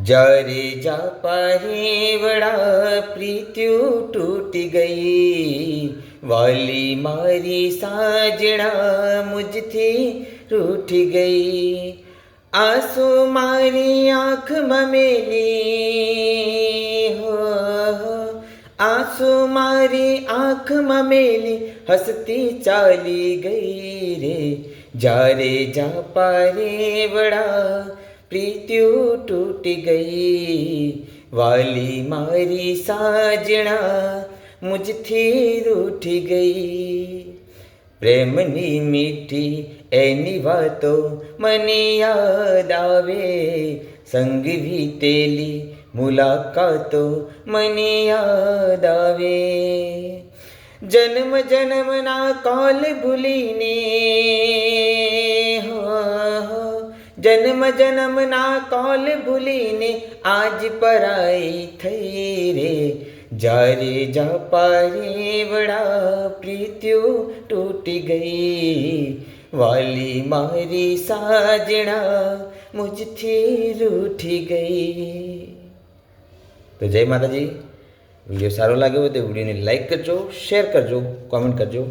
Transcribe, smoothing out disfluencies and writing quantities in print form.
જ્યારે જાપા રેવડા પ્રીત્યુ તૂટી ગઈ, વાલી મારી સાજણા મુજથી રૂઠી ગઈ. આંસુ મારી આંખમાં મેલી, હો આંસુ મારી આંખમાં મેલી, હસતી ચાલી ગઈ રે. જ્યારે જાપા રેવડા પ્રીત્યુ તૂટી ગઈ, વાલી મારી સાજણા મુજથી રૂઠી ગઈ. પ્રેમની મીઠી એની વાતો મને યાદ આવે, સંગ વીતેલી મુલાકાતો મને યાદ આવે. જન્મ જન્મના કોલ ભૂલીને, જન્મ જન્મના કોલ ભૂલીને આજ પરાઈ થઈ રે. જ્યારે જાપા રેવડા પ્રીત્યુ તૂટી ગઈ, વાલી મારી સાજણા મુજથી રૂઠી ગઈ. તો જય માતાજી. વિડીયો સારો લાગ્યો હોય તો વિડીયોને લાઈક કરજો, શેર કરજો, કોમેન્ટ કરજો.